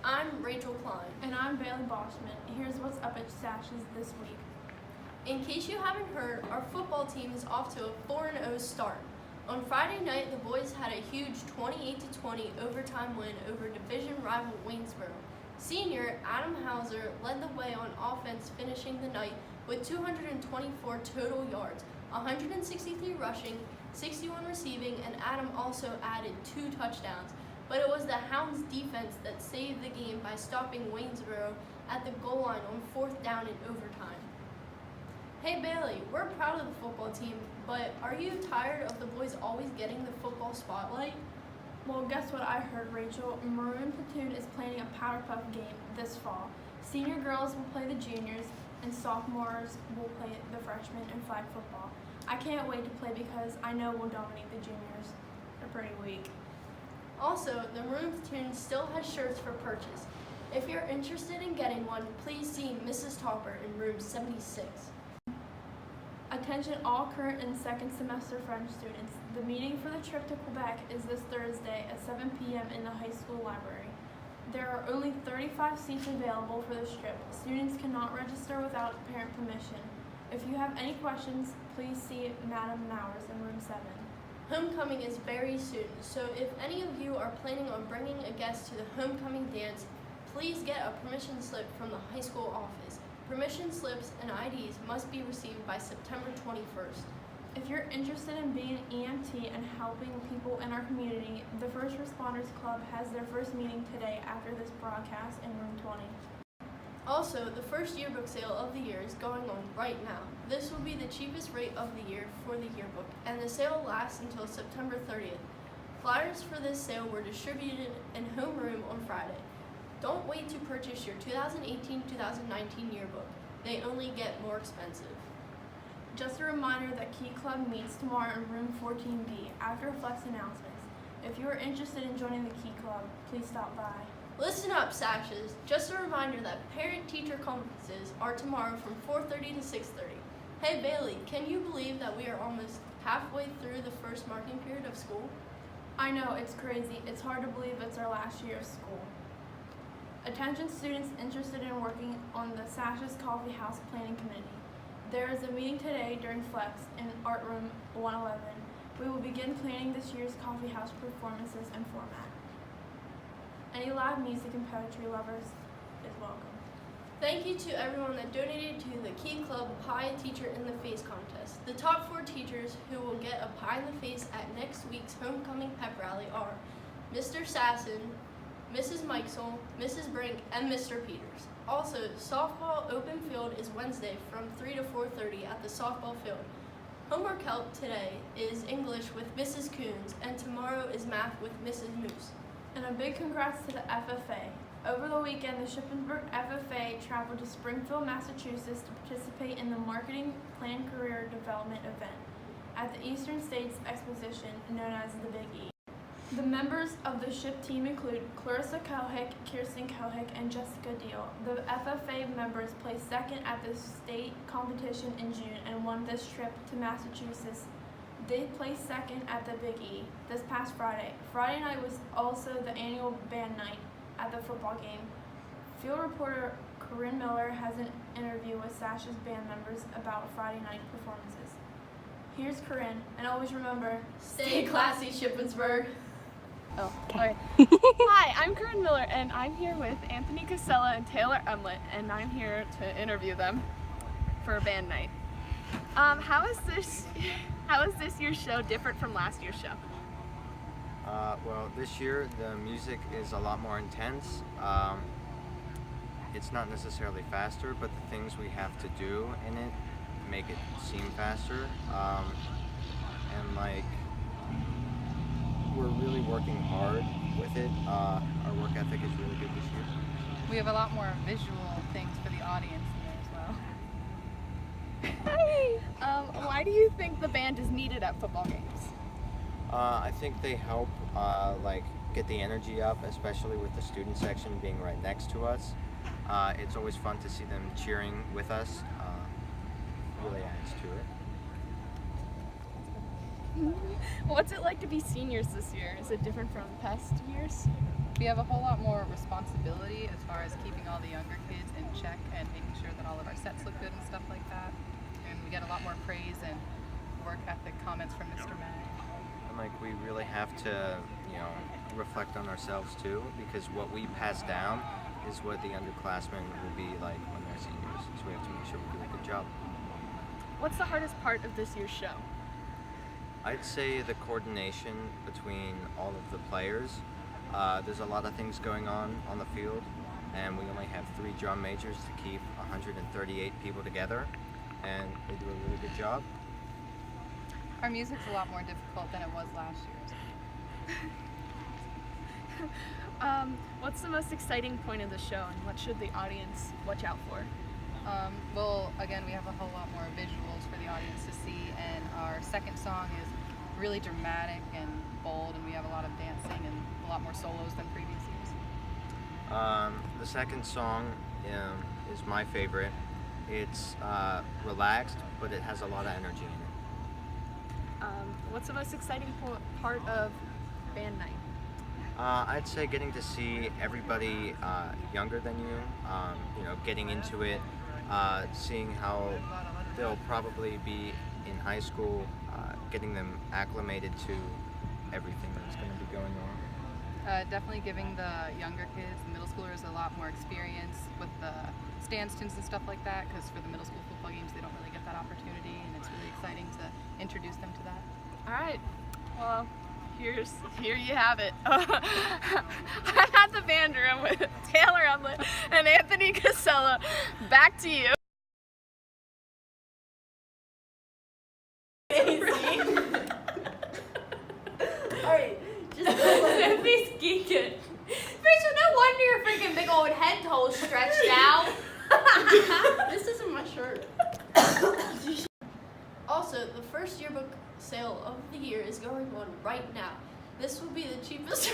I'm Rachel Klein. And I'm Bailey Boschman. Here's what's up at Sashes this week. In case you haven't heard, our football team is off to a 4-0 start. On Friday night, the boys had a huge 28-20 overtime win over division rival Waynesboro. Senior Adam Hauser led the way on offense, finishing the night with 224 total yards, 163 rushing, 61 receiving, and Adam also added 2 touchdowns. But it was the Hounds defense that saved the game by stopping Waynesboro at the goal line on 4th down in overtime. Hey Bailey, we're proud of the football team, but are you tired of the boys always getting the football spotlight? Well, guess what I heard, Rachel? Maroon Platoon is planning a Powder Puff game this fall. Senior girls will play the juniors, and sophomores will play the freshmen in flag football. I can't wait to play because I know we'll dominate the juniors. They're pretty weak. Also, the Maroon Platoon still has shirts for purchase. If you're interested in getting one, please see Mrs. Topper in room 76. Attention all current and second semester French students. The meeting for the trip to Quebec is this Thursday at 7 p.m. in the high school library. There are only 35 seats available for this trip. Students cannot register without parent permission. If you have any questions, please see Madam Mowers in room 7. Homecoming is very soon, so if any of you are planning on bringing a guest to the homecoming dance, please get a permission slip from the high school office. Permission slips and IDs must be received by September 21st. If you're interested in being an EMT and helping people in our community, the First Responders Club has their first meeting today after this broadcast in room 20. Also, the first yearbook sale of the year is going on right now. This will be the cheapest rate of the year for the yearbook, and the sale lasts until September 30th. Flyers for this sale were distributed in homeroom on Friday. Don't wait to purchase your 2018-2019 yearbook. They only get more expensive. Just a reminder that Key Club meets tomorrow in room 14B after Flex announcements. If you are interested in joining the Key Club, please stop by. Listen up, Sashes. Just a reminder that parent-teacher conferences are tomorrow from 4:30 to 6:30. Hey Bailey, can you believe that we are almost halfway through the first marking period of school? I know, it's crazy. It's hard to believe it's our last year of school. Attention students interested in working on the Sashes Coffee House Planning Committee. There is a meeting today during Flex in Art Room 111. We will begin planning this year's coffee house performances and format. Any live music and poetry lovers is welcome. Thank you to everyone that donated to the Key Club Pie Teacher in the Face contest. The top 4 teachers who will get a pie in the face at next week's homecoming pep rally are Mr. Sasson, Mrs. Mikesell, Mrs. Brink, and Mr. Peters. Also, softball open field is Wednesday from 3 to 4:30 at the softball field. Homework help today is English with Mrs. Coons, and tomorrow is math with Mrs. Moose. And a big congrats to the FFA. Over the weekend, the Shippensburg FFA traveled to Springfield, Massachusetts to participate in the Marketing Plan Career Development event at the Eastern States Exposition, known as the Big E. The members of the SHIP team include Clarissa Kohick, Kirsten Kohick, and Jessica Deal. The FFA members placed second at the state competition in June and won this trip to Massachusetts. They placed second at the Big E this past Friday. Friday night was also the annual band night at the football game. Field reporter Corinne Miller has an interview with Sasha's band members about Friday night performances. Here's Corinne, and always remember, Stay classy, Shippensburg. Oh, okay. Hi, I'm Corinne Miller, and I'm here with Anthony Casella and Taylor Emlett, and I'm here to interview them for a band night. How is this year's show different from last year's show? Well, this year the music is a lot more intense. It's not necessarily faster, but the things we have to do in it make it seem faster. And like, we're really working hard with it. Our work ethic is really good this year. We have a lot more visual things for the audience in there as well. Hey! Why do you think the band is needed at football games? I think they help like get the energy up, especially with the student section being right next to us. It's always fun to see them cheering with us. Really adds to it. What's it like to be seniors this year? Is it different from past years? We have a whole lot more responsibility as far as keeping all the younger kids in check and making sure that all of our sets look good and stuff like that. And we get a lot more praise and work ethic comments from Mr. Mag. And like we really have to, reflect on ourselves too, because what we pass down is what the underclassmen will be like when they're seniors. So we have to make sure we do a good job. What's the hardest part of this year's show? I'd say the coordination between all of the players. There's a lot of things going on the field, and we only have 3 drum majors to keep 138 people together, and they do a really good job. Our music's a lot more difficult than it was last year's. What's the most exciting point of the show, and what should the audience watch out for? Well, again, we have a whole lot more visuals for the audience to see, and our second song is really dramatic and bold, and we have a lot of dancing and a lot more solos than previous years. The second song is my favorite. It's relaxed, but it has a lot of energy in it. What's the most exciting part of band night? I'd say getting to see everybody younger than you, getting into it, seeing how they'll probably be in high school, getting them acclimated to everything that's going to be going on. Definitely giving the younger kids, the middle schoolers, a lot more experience with the standstands and stuff like that, because for the middle school football games they don't really get that opportunity, and it's really exciting to introduce them to that. All right. Well, here you have it. I'm at the band room with Taylor Umlet and Anthony Casella. Back to you. Alright, just let me geek it. Rachel, no wonder your freaking big old head hole's stretched out. This isn't my shirt. Also, the first yearbook sale of the year is going on right now. This will be the cheapest